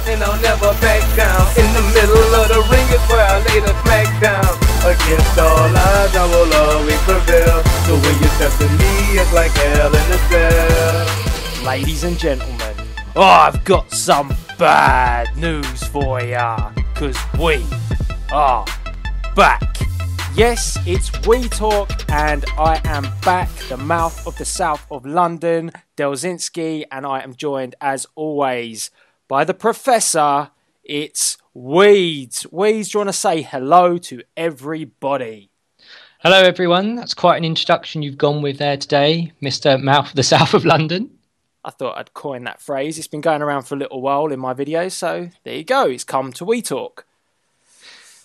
and I'll never back down. In the middle of the ring is where I lay the smack down. Against all odds, I will always prevail. The way you step to me is like hell in a cell. Ladies and gentlemen, I've got some bad news for ya, 'cause we are back. Yes, it's We Talk, and I am back, the mouth of the south of London, Delzinski, and I am joined, as always, by the Professor. It's Weeds. Weeds, do you want to say hello to everybody? Hello, everyone. That's quite an introduction you've gone with there today, Mr. Mouth of the south of London. I thought I'd coin that phrase. It's been going around for a little while in my videos, so there you go. It's come to We Talk.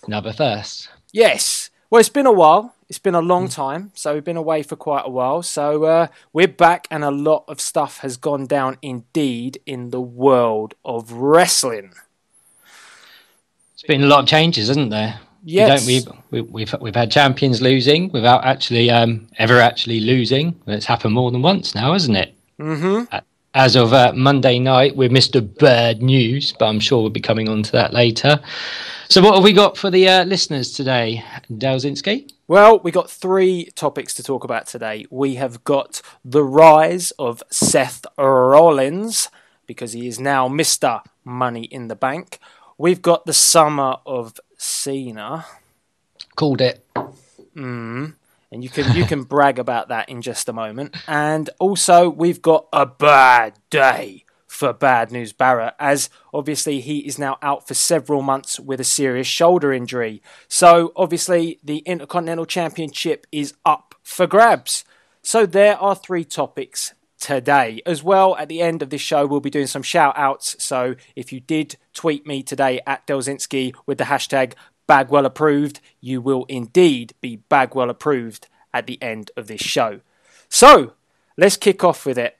Another first. Yes. Well, it's been a while. It's been a long time, so we've been away for quite a while. So we're back, and a lot of stuff has gone down indeed in the world of wrestling. It's been a lot of changes, hasn't there? Yes. We've had champions losing without actually ever actually losing. It's happened more than once now, hasn't it? Mm-hmm. As of Monday night, with Mr. Bad News, but I'm sure we'll be coming on to that later. So what have we got for the listeners today, Delzinski? Well, we got three topics to talk about today. We have got the rise of Seth Rollins, because he is now Mr. Money in the Bank. We've got the Summer of Cena. Called it. And you can brag about that in just a moment. And also, we've got a bad day for Bad News Barrett, as obviously he is now out for several months with a serious shoulder injury. So obviously the Intercontinental Championship is up for grabs. So there are three topics today. As well, at the end of this show, we'll be doing some shout outs. So if you did tweet me today at Delzinski with the hashtag Bagwell approved, you will indeed be Bagwell approved at the end of this show. So let's kick off with it.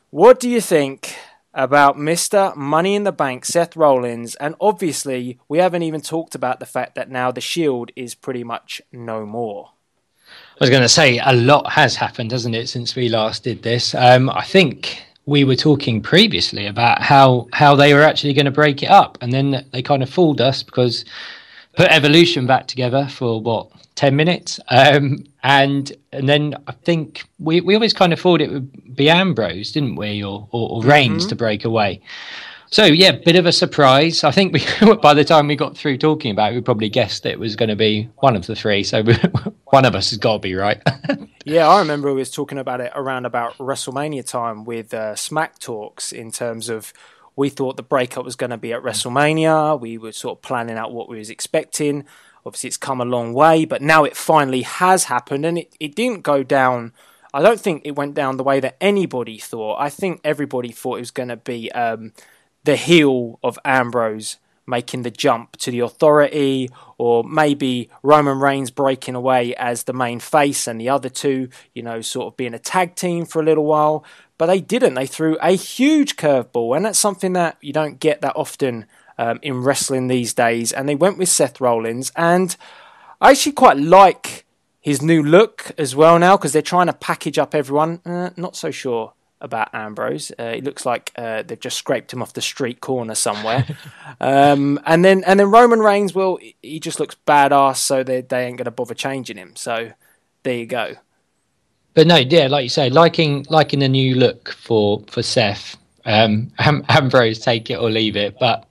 What do you think about Mr. Money in the Bank, Seth Rollins? And obviously, we haven't even talked about the fact that now the Shield is pretty much no more. I was going to say, a lot has happened, hasn't it, since we last did this? I think we were talking previously about how they were actually going to break it up, and then they kind of fooled us because put Evolution back together for 10 minutes, and then I think we always kind of thought it would be Ambrose, didn't we, or Reigns to break away. So yeah, bit of a surprise. I think by the time we got through talking about it, we probably guessed it was going to be one of the three. So one of us has got to be right. Yeah, I remember we was talking about it around about WrestleMania time with Smack Talks, in terms of we thought the breakup was going to be at WrestleMania. We were sort of planning out what we was expecting. Obviously, it's come a long way, but now it finally has happened, and it didn't go down. I don't think it went down the way that anybody thought. I think everybody thought it was going to be the heel of Ambrose making the jump to the Authority, or maybe Roman Reigns breaking away as the main face and the other two, sort of being a tag team for a little while. But they didn't. They threw a huge curveball, and that's something that you don't get that often in wrestling these days. And they went with Seth Rollins, and I actually quite like his new look as well now, because they're trying to package up everyone. Not so sure about Ambrose. It looks like they've just scraped him off the street corner somewhere. And then Roman Reigns, well, he just looks badass, so they ain't going to bother changing him. So there you go. But no, yeah, like you say, liking the new look for Seth. Ambrose, take it or leave it. But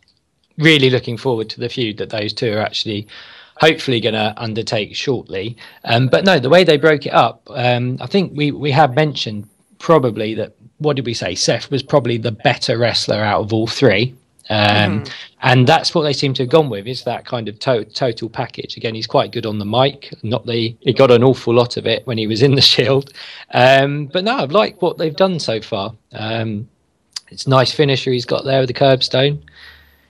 really looking forward to the feud that those two are actually hopefully going to undertake shortly. But no, the way they broke it up, I think we have mentioned probably that, what did we say? Seth was probably the better wrestler out of all three. And that's what they seem to have gone with, is that kind of total package. Again, he's quite good on the mic. He got an awful lot of it when he was in the Shield. But no, I've liked what they've done so far. It's a nice finisher he's got there with the curbstone.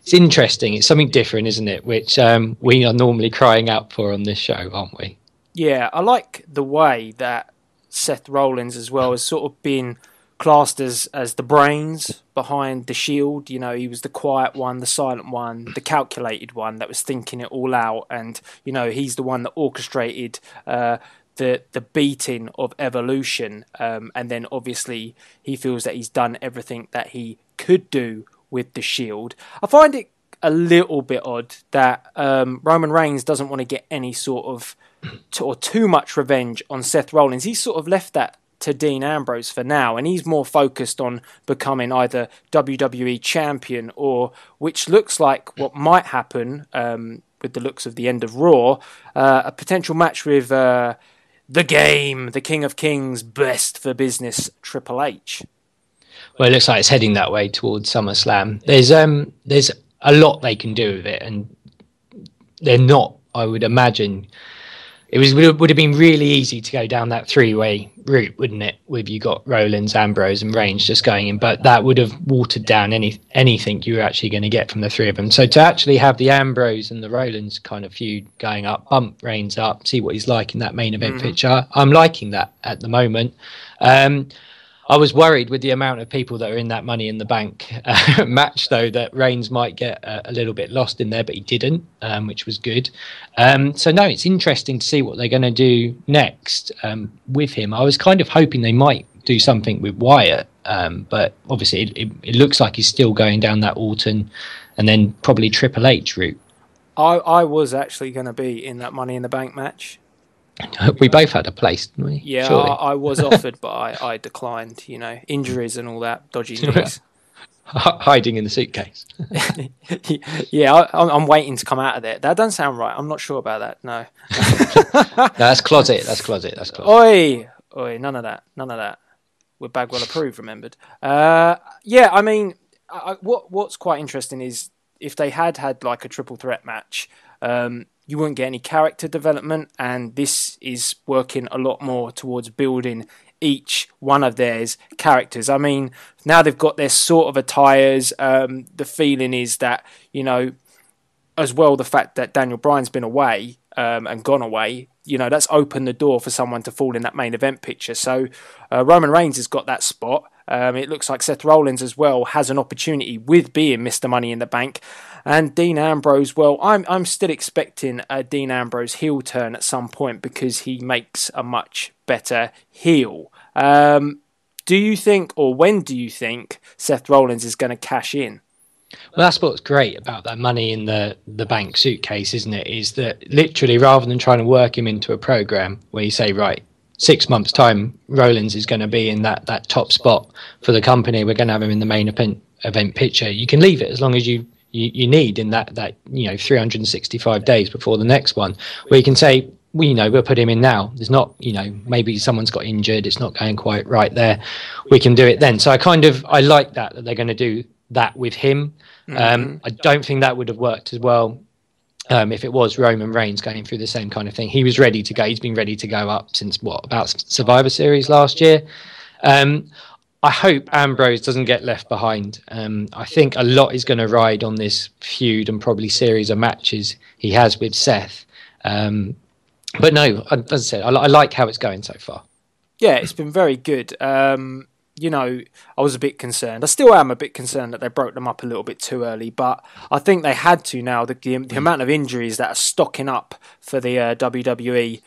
It's interesting. It's something different, isn't it? Which we are normally crying out for on this show, aren't we? Yeah, I like the way that Seth Rollins as well has sort of been classed as the brains behind the Shield. He was the quiet one, the silent one, the calculated one that was thinking it all out, and he's the one that orchestrated the beating of Evolution, and then obviously he feels that he's done everything that he could do with the Shield. I find it a little bit odd that Roman Reigns doesn't want to get any sort of or too much revenge on Seth Rollins. He's sort of left that to Dean Ambrose for now, and he's more focused on becoming either WWE champion or, which looks like what might happen with the looks of the end of Raw, a potential match with the Game, the King of Kings, best for business Triple H. Well, it looks like it's heading that way towards SummerSlam. There's a lot they can do with it, and they're not, I would imagine. Would have been really easy to go down that three-way route, wouldn't it? With you got Rollins, Ambrose, and Reigns just going in, but that would have watered down anything you were actually going to get from the three of them. So to actually have the Ambrose and the Rollins kind of feud going up, bump Reigns up, see what he's like in that main event picture, I'm liking that at the moment. I was worried with the amount of people that are in that Money in the Bank match, though, that Reigns might get a little bit lost in there, but he didn't, which was good. So, no, it's interesting to see what they're going to do next with him. I was kind of hoping they might do something with Wyatt, but obviously it looks like he's still going down that Orton and then probably Triple H route. I was actually going to be in that Money in the Bank match. We both had a place, didn't we? Yeah, I was offered, but I declined. You know, injuries and all that, dodgy knees. Hiding in the suitcase. Yeah, I'm waiting to come out of there. That doesn't sound right. I'm not sure about that. No. No, that's closet. That's closet. Oi, none of that. We're Bagwell approved, remembered. Yeah, I mean, what's quite interesting is if they had like a triple threat match, you wouldn't get any character development, and this is working a lot more towards building each one of theirs characters. I mean, now they've got their sort of attires. The feeling is that, you know, as well, the fact that Daniel Bryan's been away and gone away, you know, that's opened the door for someone to fall in that main event picture. So Roman Reigns has got that spot. It looks like Seth Rollins as well has an opportunity with being Mr. Money in the Bank. And Dean Ambrose, well, I'm still expecting a Dean Ambrose heel turn at some point because he makes a much better heel. Do you think, or when do you think, Seth Rollins is going to cash in? Well, that's what's great about that Money in the Bank suitcase, isn't it? Is that literally rather than trying to work him into a program where you say, right, 6 months' time, Rollins is going to be in that top spot for the company. We're going to have him in the main event picture. You can leave it as long as you need in that 365 days before the next one, where you can say, we'll put him in now. There's not, maybe someone's got injured. It's not going quite right there. We can do it then. So I like that they're going to do that with him. I don't think that would have worked as well if it was Roman Reigns going through the same kind of thing. He was ready to go. He's been ready to go up since about Survivor Series last year. I hope Ambrose doesn't get left behind. I think a lot is going to ride on this feud and probably series of matches he has with Seth. But no, as I said, I like how it's going so far. Yeah, it's been very good. I was a bit concerned. I still am a bit concerned that they broke them up a little bit too early, but I think they had to now. The amount of injuries that are stocking up for the WWE,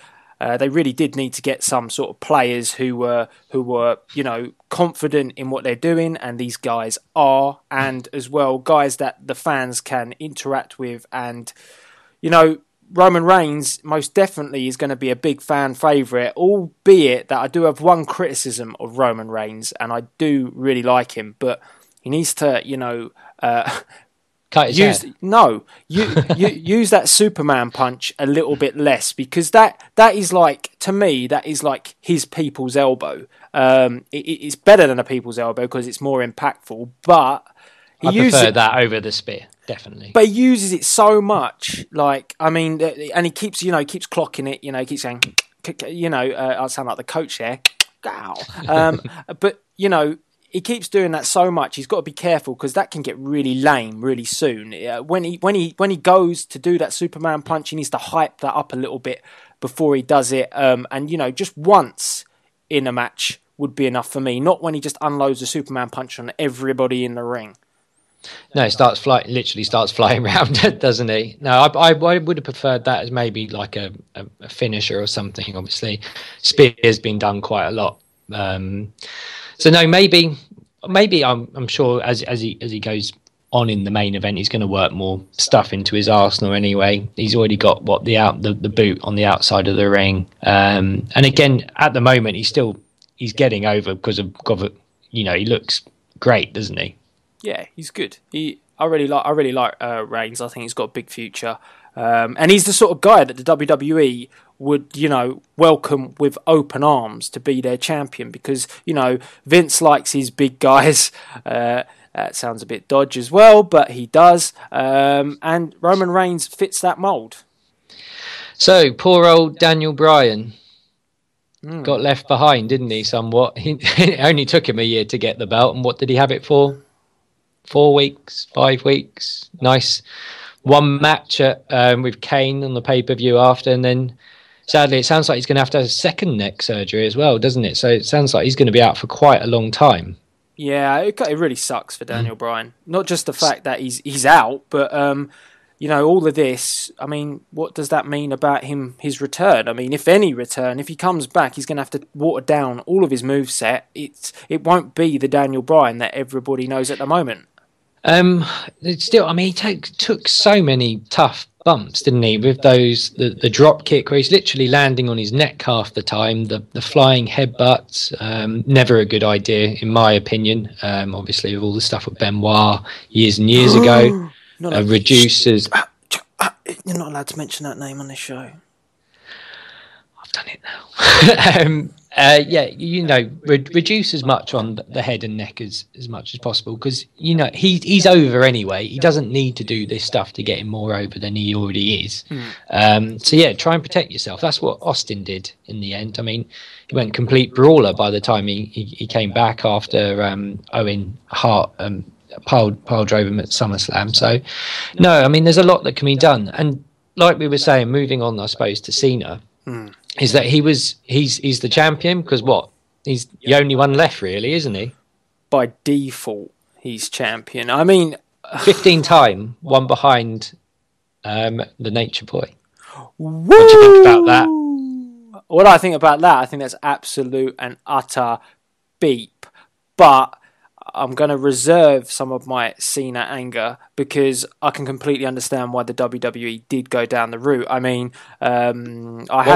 they really did need to get some sort of players who were confident in what they're doing, and these guys are, and as well guys that the fans can interact with, and Roman Reigns most definitely is going to be a big fan favourite, albeit that I do have one criticism of Roman Reigns, and I do really like him, but he needs to, cut his hair. Use that Superman punch a little bit less, because that is like, to me, that is like his people's elbow. It's better than a people's elbow because it's more impactful, but I prefer that over the spear, definitely. But he uses it so much, and he keeps clocking it. He keeps saying, I sound like the coach there. But he keeps doing that so much. He's got to be careful because that can get really lame really soon. When he goes to do that Superman punch, he needs to hype that up a little bit before he does it. Just once in a match would be enough for me. Not when he just unloads a Superman punch on everybody in the ring. No, it literally starts flying around, doesn't he? No, I would have preferred that as maybe like a finisher or something. Obviously, Spear's been done quite a lot. So no, maybe I'm sure as he goes on in the main event. He's going to work more stuff into his arsenal anyway. He's already got the boot on the outside of the ring. And again, at the moment, he's getting over because of he looks great, doesn't he? Yeah, he's good. I really like Reigns. I think he's got a big future. And he's the sort of guy that the WWE would, welcome with open arms to be their champion, because, Vince likes his big guys. That sounds a bit dodgy as well, but he does. And Roman Reigns fits that mould. So, poor old Daniel Bryan got left behind, didn't he, somewhat? It only took him a year to get the belt, and what did he have it for? 4 weeks, 5 weeks? Nice. One match with Kane on the pay-per-view after, and then sadly it sounds like he's going to have a second neck surgery as well, doesn't it? So it sounds like he's going to be out for quite a long time. Yeah, it really sucks for Daniel Bryan. Not just the fact that he's out, but all of this. I mean, what does that mean about his return? I mean, if any return, if he comes back, he's going to have to water down all of his moveset. It won't be the Daniel Bryan that everybody knows at the moment. Still, I mean, he took so many tough bumps, didn't he? With the drop kick where he's literally landing on his neck half the time, the flying headbutts, never a good idea in my opinion. Obviously, with all the stuff with Benoit years and years ago, reduces. You're not allowed to mention that name on this show. I've done it now. Reduce as much on the head and neck as much as possible, because he's over anyway. He doesn't need to do this stuff to get him more over than he already is. Try and protect yourself. That's what Austin did in the end. I mean, he went complete brawler by the time he came back after Owen Hart pile drove him at SummerSlam. So no, I mean, there's a lot that can be done, and like we were saying, moving on, I suppose, to Cena. Is that he's the champion, because he's the only one left, really, isn't he? By default, he's champion. I mean, 15-time, one behind the Nature Boy. Woo! What do you think about that? What I think about that, I think that's absolute and utter beep. But I'm going to reserve some of my Cena anger, because I can completely understand why the WWE did go down the route. I mean, what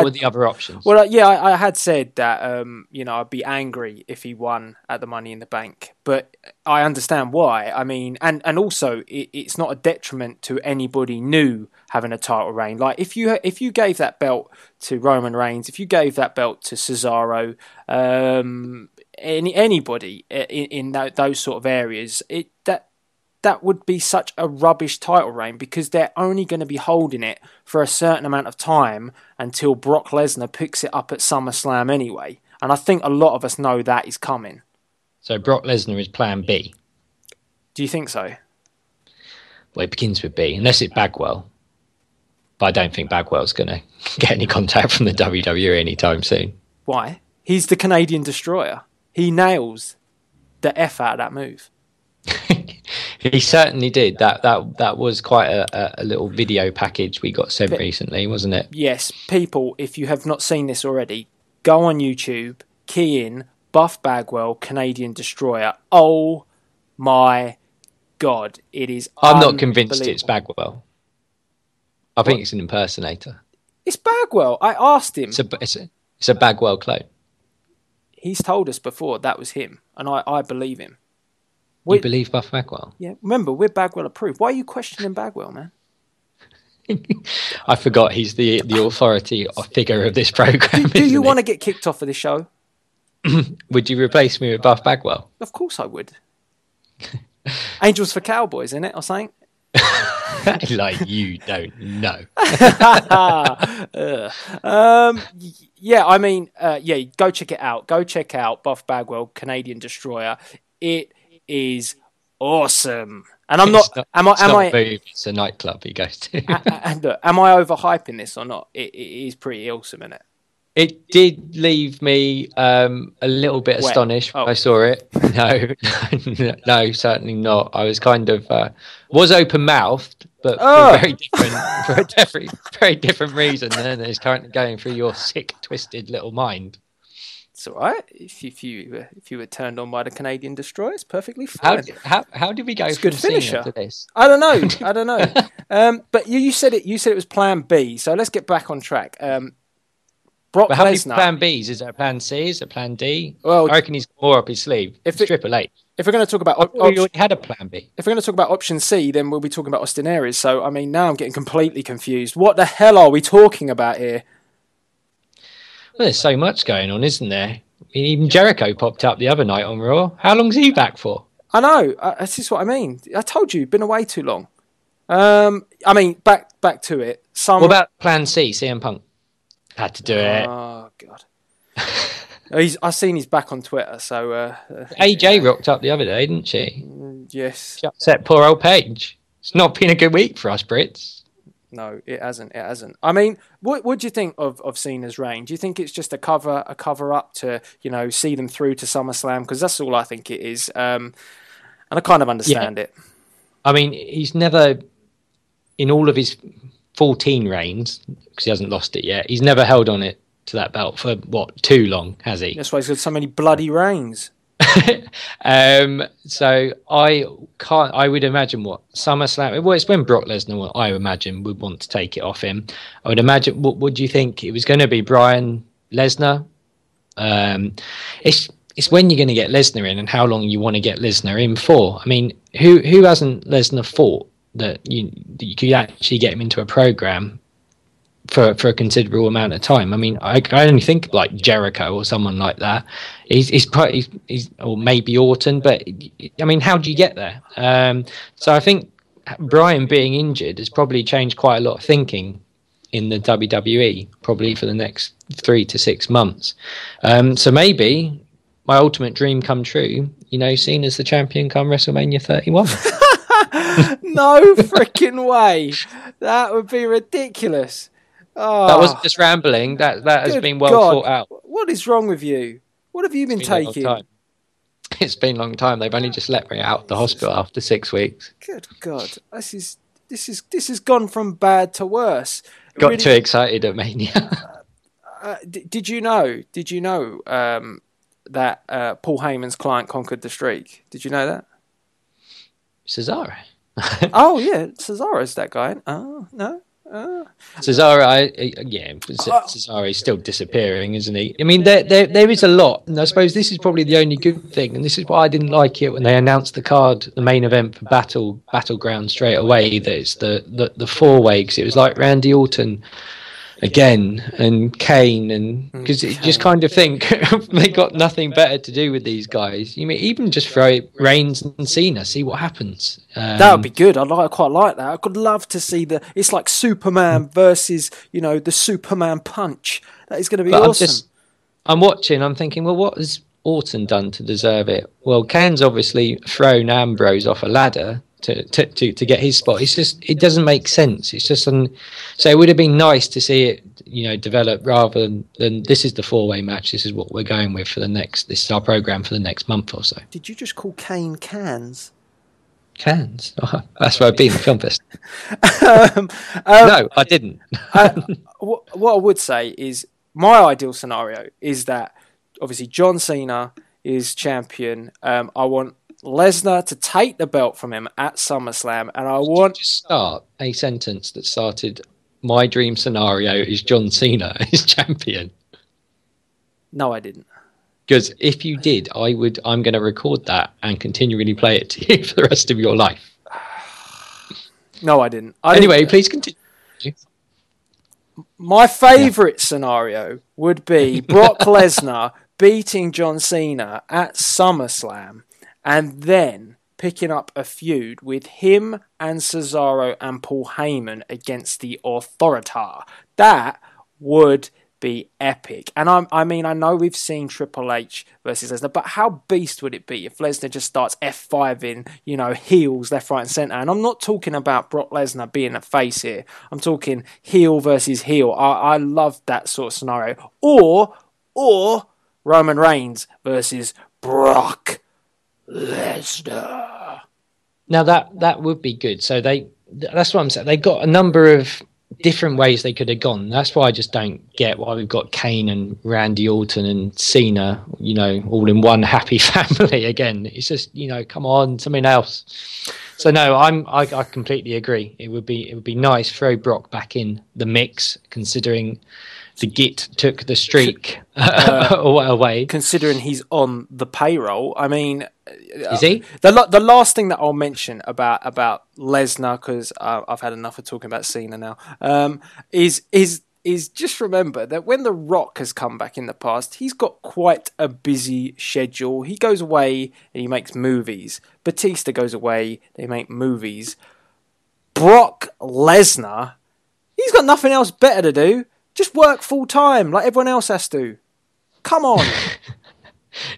were the other options? Well, I had said that, I'd be angry if he won at the Money in the Bank, but I understand why. I mean, and also it's not a detriment to anybody new having a title reign. Like if you gave that belt to Roman Reigns, if you gave that belt to Cesaro, anybody in those sort of areas, that would be such a rubbish title reign, because they're only going to be holding it for a certain amount of time until Brock Lesnar picks it up at SummerSlam anyway. And I think a lot of us know that is coming. So Brock Lesnar is plan B. Do you think so? Well, it begins with B, unless it's Bagwell. But I don't think Bagwell's going to get any contact from the WWE anytime soon. Why? He's the Canadian Destroyer. He nails the F out of that move. He certainly did. That was quite a little video package we got sent recently, wasn't it? Yes. People, if you have not seen this already, go on YouTube, key in Buff Bagwell, Canadian Destroyer. Oh my God. It is I'm not convinced it's Bagwell. I think it's an impersonator. It's Bagwell. I asked him. It's a Bagwell clone. He's told us before that was him, and I believe him. You believe Buff Bagwell? Yeah. Remember, we're Bagwell approved. Why are you questioning Bagwell, man? I forgot he's the authority figure of this program. Do you want to get kicked off of this show? Would you replace me with Buff Bagwell? Of course I would. Angels for Cowboys, innit, or something? Like you don't know. I mean, go check it out. Go check out Buff Bagwell, Canadian Destroyer. It is awesome. And I'm not. It's a nightclub he goes to. And look, am I overhyping this or not? It is pretty awesome, isn't it? It did leave me a little bit astonished when I saw it. No, certainly not. I was kind of was open mouthed, but for a very different reason than is currently going through your sick, twisted little mind. It's all right. If you were turned on by the Canadian destroyer, it's perfectly fine. How did we go from good Cena finisher to this? I don't know. But you said it was Plan B. So let's get back on track. Brock But how many Lesnar. Plan Bs? Is it a Plan C? Is it a Plan D? Well, I reckon he's got more up his sleeve. It's Triple H. If we're going to talk about We already had a Plan B. if we're going to talk about option C, then we'll be talking about Austin Aries. So I mean, now I'm getting completely confused. What the hell are we talking about here? Well, there's so much going on, isn't there? I mean, even Jericho popped up the other night on Raw. How long's he back for? I know. This is what I mean. I told you, been away too long. I mean, back to it. What about Plan C? CM Punk had to do it. Oh God. I've seen he's back on Twitter. So AJ rocked up the other day, didn't she? Yes. She upset poor old Paige. It's not been a good week for us Brits. No, it hasn't. It hasn't. I mean, what do you think of Cena's reign? Do you think it's just a cover up to, see them through to SummerSlam? Because that's all I think it is. And I kind of understand it. I mean, he's never, in all of his 14 reigns, because he hasn't lost it yet, he's never held on it to that belt for too long, has he? That's why he's got so many bloody reigns. So I would imagine SummerSlam, well, it's when Brock Lesnar, I imagine, would want to take it off him. I would imagine, what would you think? It was going to be Bryan Lesnar. It's when you're going to get Lesnar in and how long you want to get Lesnar in for. I mean, who hasn't Lesnar fought that you could actually get him into a program for a considerable amount of time? I mean, I only think like Jericho or someone like that. He's or maybe Orton, but I mean, how do you get there? So I think Bryan being injured has probably changed quite a lot of thinking in the WWE, probably for the next 3 to 6 months. So maybe my ultimate dream come true, seen as the champion come WrestleMania 31. No freaking way. That would be ridiculous. Oh, that wasn't just rambling. That has been well thought out. What is wrong with you? What have you been taking? It's been a long time. They've only just let me out of the hospital after 6 weeks. Good God, this has gone from bad to worse. Got too excited at Mania. Did you know that Paul Heyman's client conquered the streak? Did you know that? Cesaro. Oh yeah, Cesaro's that guy. Oh no. Cesaro, Cesaro is still disappearing, isn't he? I mean, there is a lot, and I suppose this is probably the only good thing, and this is why I didn't like it when they announced the main event for Battleground straight away, that it's the four-way, because it was like Randy Orton again and Kane, and because you just kind of think they got nothing better to do with these guys. You mean even just throw Reigns and Cena, see what happens. That would be good. I quite like that. I could love to see it's like Superman versus the Superman punch. That is going to be awesome. I'm watching. I'm thinking, well, what has Orton done to deserve it? Well, Kane's obviously thrown Ambrose off a ladder to get his spot. It doesn't make sense. It's just so it would have been nice to see it develop rather than this is the four-way match, this is what we're going with this is our program for the next month or so. Did you just call Kane Cans? Cans? Oh, that's where I've been, the film fest. No, I didn't. What I would say is my ideal scenario is that obviously John Cena is champion. I want Lesnar to take the belt from him at SummerSlam, and I want to start a sentence that started, my dream scenario is John Cena is champion. No, I didn't. Because if you did, I'm going to record that and continually play it to you for the rest of your life. No, I didn't. Please continue. My favourite scenario would be Brock Lesnar beating John Cena at SummerSlam, and then picking up a feud with him and Cesaro and Paul Heyman against the Authority. That would be epic. And I mean, I know we've seen Triple H versus Lesnar, but how beast would it be if Lesnar just starts F5-ing, heels left, right and centre? And I'm not talking about Brock Lesnar being a face here. I'm talking heel versus heel. I love that sort of scenario. Or Roman Reigns versus Brock Lesnar. Now that would be good. So that's what I'm saying. They got a number of different ways they could have gone. That's why I just don't get why we've got Kane and Randy Orton and Cena, you know, all in one happy family again. It's just, you know, come on, something else. So no, I completely agree. It would be nice, throw Brock back in the mix, considering the Git took the streak away. Considering he's on the payroll, I mean, is he? The last thing that I'll mention about Lesnar, because I've had enough of talking about Cena now, is just remember that when The Rock has come back in the past, he's got quite a busy schedule. He goes away and he makes movies. Batista goes away, they make movies. Brock Lesnar, he's got nothing else better to do. Just work full time like everyone else has to. Come on.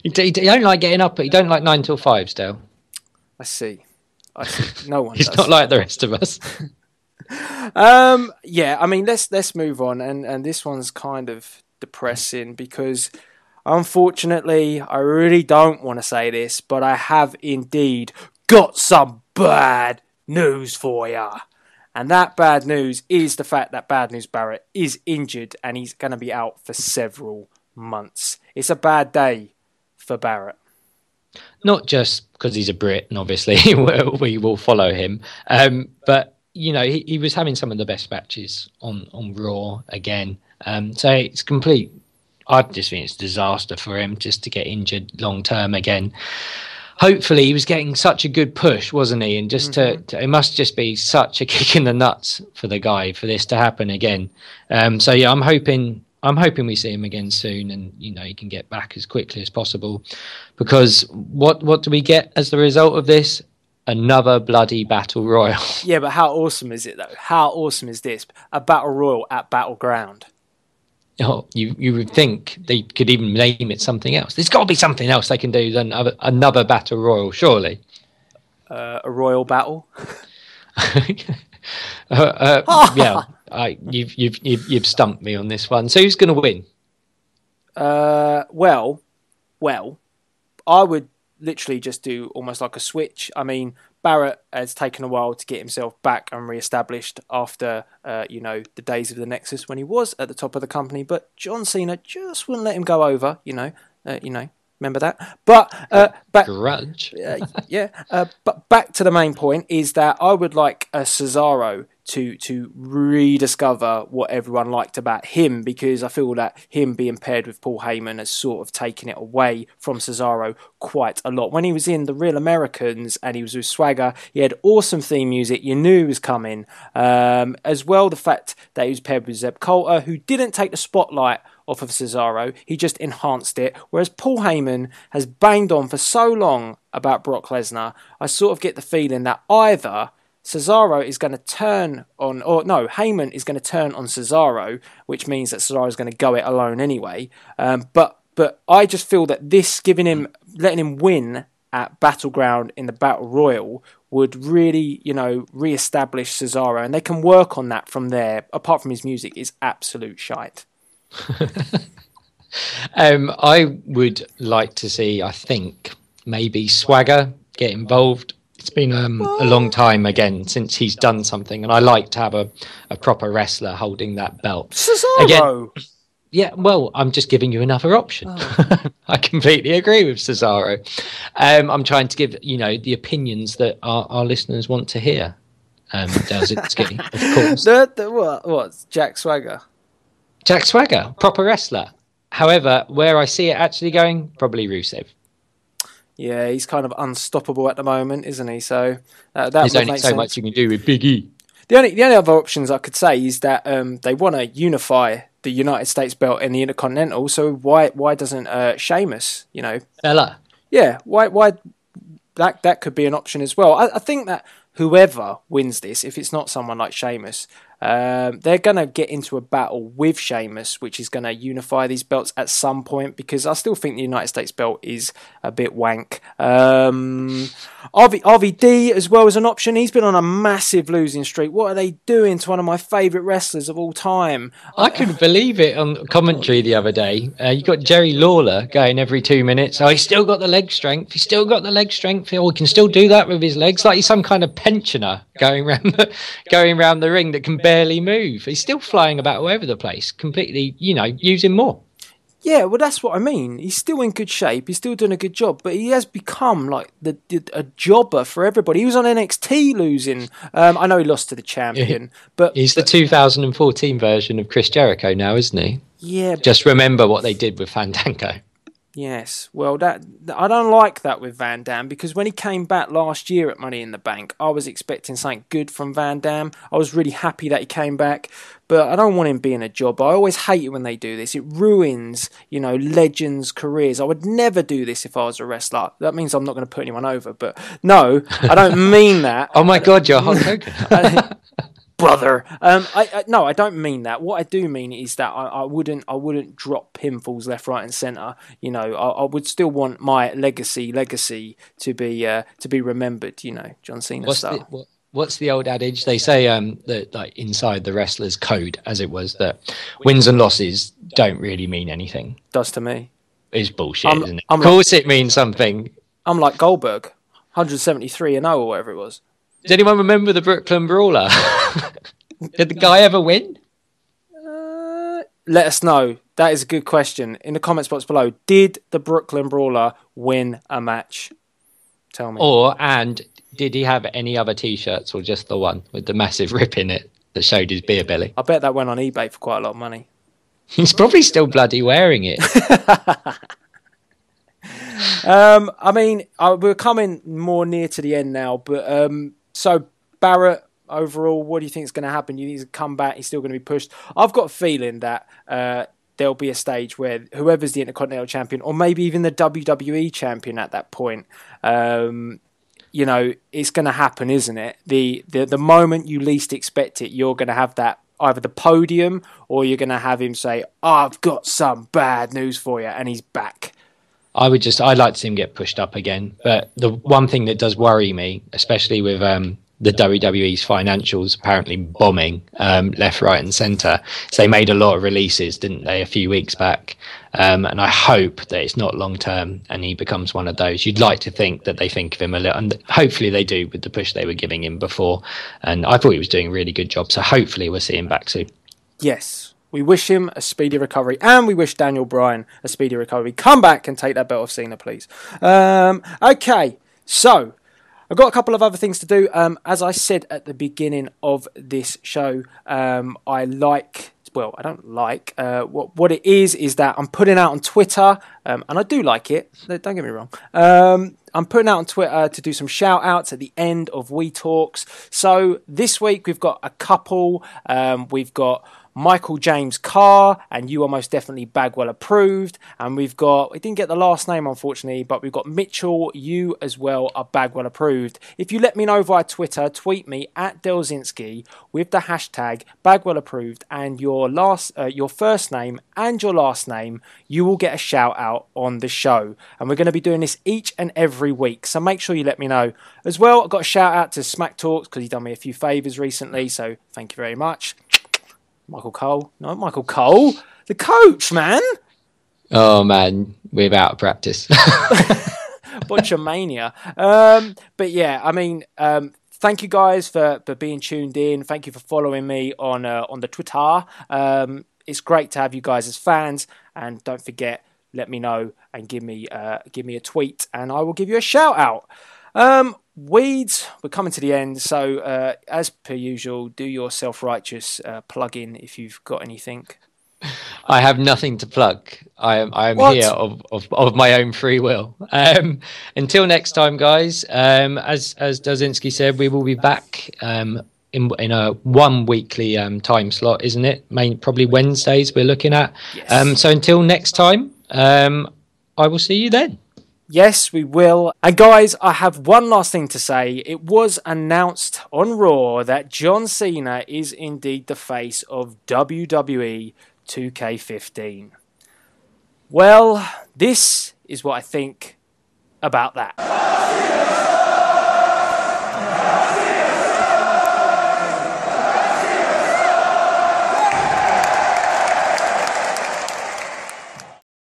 You don't like getting up, but you don't like 9 till 5 still. I see. No one He's does. not like the rest of us. Yeah, I mean, let's move on. And this one's kind of depressing because, unfortunately, I really don't want to say this, but I have indeed got some bad news for ya. And that bad news is the fact that Bad News Barrett is injured and he's going to be out for several months. It's a bad day for Barrett. Not just because he's a Brit, and obviously we will follow him. But, you know, he was having some of the best matches on Raw again. So it's complete. I just think it's a disaster for him just to get injured long term again. Hopefully he was getting such a good push, wasn't he? And just it must just be such a kick in the nuts for the guy for this to happen again. So yeah, I'm hoping we see him again soon, and you know he can get back as quickly as possible. Because what do we get as the result of this? Another bloody battle royal. Yeah, but how awesome is it though? How awesome is this? A battle royal at Battleground. Oh, you would think they could even name it something else. There's got to be something else they can do than another battle royal, surely. A royal battle. Yeah, you've stumped me on this one. So who's going to win? Well, I would literally just do almost like a switch. I mean, Barrett has taken a while to get himself back and re-established after, the days of the Nexus when he was at the top of the company. But John Cena just wouldn't let him go over, remember that? But back, grudge. But back to the main point is that I would like Cesaro to rediscover what everyone liked about him, because I feel that him being paired with Paul Heyman has sort of taken it away from Cesaro quite a lot. When he was in The Real Americans and he was with Swagger, he had awesome theme music, you knew he was coming. As well, the fact that he was paired with Zeb Coulter, who didn't take the spotlight off of Cesaro, he just enhanced it, whereas Paul Heyman has banged on for so long about Brock Lesnar. I sort of get the feeling that either Cesaro is going to turn on, or no, Heyman is going to turn on Cesaro, which means that Cesaro is going to go it alone anyway. But I just feel that this letting him win at Battleground in the Battle Royal would really, re-establish Cesaro, and they can work on that from there. Apart from his music, is absolute shite. I would like to see, I think, maybe Swagger get involved. It's been a long time again since he's done something, and I like to have a proper wrestler holding that belt. Cesaro! Again, yeah, well, I'm just giving you another option. Oh. I completely agree with Cesaro. I'm trying to give, the opinions that our listeners want to hear. Delzinski, of course. What? Jack Swagger? Jack Swagger, proper wrestler. However, where I see it actually going, probably Rusev. Yeah, he's kind of unstoppable at the moment, isn't he? So there's only so much you can do with Big E. The only other options I could say is that they want to unify the United States belt and the Intercontinental. So why doesn't Sheamus, Bella? Yeah, why that could be an option as well. I think that whoever wins this, if it's not someone like Sheamus, they're going to get into a battle with Sheamus, which is going to unify these belts at some point, because I still think the United States belt is a bit wank. RVD as well as an option. He's been on a massive losing streak. What are they doing to one of my favourite wrestlers of all time? I couldn't believe it on commentary the other day. You got Jerry Lawler going every 2 minutes. Oh, he's still got the leg strength. He's still got the leg strength. Oh, he can still do that with his legs. Like he's some kind of pensioner going around the ring that can barely barely move. He's still flying about all over the place, completely, use him more. Yeah, well, that's what I mean. He's still in good shape. He's still doing a good job, but he has become like a jobber for everybody. He was on NXT losing. I know he lost to the champion, but he's the 2014 version of Chris Jericho now, isn't he? Yeah. Just remember what they did with Fandango. Yes, well, that I don't like that with Van Dam, because when he came back last year at Money in the Bank, I was expecting something good from Van Dam. I was really happy that he came back, but I don't want him being a jobber. I always hate it when they do this. It ruins, legends' careers. I would never do this if I was a wrestler. That means I'm not going to put anyone over, but no, I don't mean that. Oh my God, you're Hulk Hogan. Brother, no, I don't mean that. What I do mean is that I wouldn't drop pinfalls left, right, and centre. I would still want my legacy to be remembered. John Cena style. What's the old adage? They say that like inside the wrestler's code, as it was, that wins and losses don't really mean anything. Does to me. It's bullshit, isn't it? Of course, it means something. I'm like Goldberg, 173-0 or whatever it was. Does anyone remember the Brooklyn Brawler? Did the guy ever win? Let us know. That is a good question. In the comments box below, did the Brooklyn Brawler win a match? Tell me. And did he have any other T-shirts or just the one with the massive rip in it that showed his beer belly? I bet that went on eBay for quite a lot of money. He's probably still bloody wearing it. We're coming more near to the end now, but so Barrett, overall, what do you think is going to happen? You think he's going to come back? He's still going to be pushed? I've got a feeling that there'll be a stage where whoever's the Intercontinental Champion, or maybe even the WWE Champion at that point, it's going to happen, isn't it? The moment you least expect it, you're going to have that, either the podium, or you're going to have him say, I've got some bad news for you, and he's back. I'd like to see him get pushed up again. But the one thing that does worry me, especially with the WWE's financials apparently bombing left, right and centre, is they made a lot of releases, didn't they, a few weeks back? And I hope that it's not long term and he becomes one of those. You'd like to think that they think of him a little, and hopefully they do with the push they were giving him before. And I thought he was doing a really good job. So hopefully we'll see him back soon. Yes. We wish him a speedy recovery, and we wish Daniel Bryan a speedy recovery. Come back and take that belt off Cena, please. Okay, so I've got a couple of other things to do. As I said at the beginning of this show, I don't like what it is that I'm putting out on Twitter, and I do like it. Don't get me wrong. I'm putting out on Twitter to do some shout outs at the end of We Talks. So this week we've got a couple. We've got Michael James Carr, and you are most definitely Bagwell approved. And we didn't get the last name unfortunately, but we've got Mitchell, you as well are Bagwell approved. If you let me know via Twitter, tweet me at Delzinski with the hashtag Bagwell approved and your first name and your last name, you will get a shout out on the show. And we're going to be doing this each and every week, so make sure you let me know. As well, I've got a shout out to Smack Talks because he's done me a few favours recently, so thank you very much. Michael Cole. No, Michael Cole. The coach, man. Oh, man. We're out of practice. Botchamania. But yeah, thank you guys for being tuned in. Thank you for following me on the Twitter. It's great to have you guys as fans. And don't forget, let me know and give me a tweet and I will give you a shout out. Weeds, we're coming to the end, so as per usual, do your self-righteous plug in if you've got anything. I have nothing to plug. I am here of my own free will. Until next time, guys. As Delzinski said, we will be back in a one weekly time slot, isn't it? Probably Wednesdays we're looking at. Yes. So until next time, I will see you then. Yes, we will. And guys, I have one last thing to say. It was announced on Raw that John Cena is indeed the face of WWE 2K15. Well, this is what I think about that.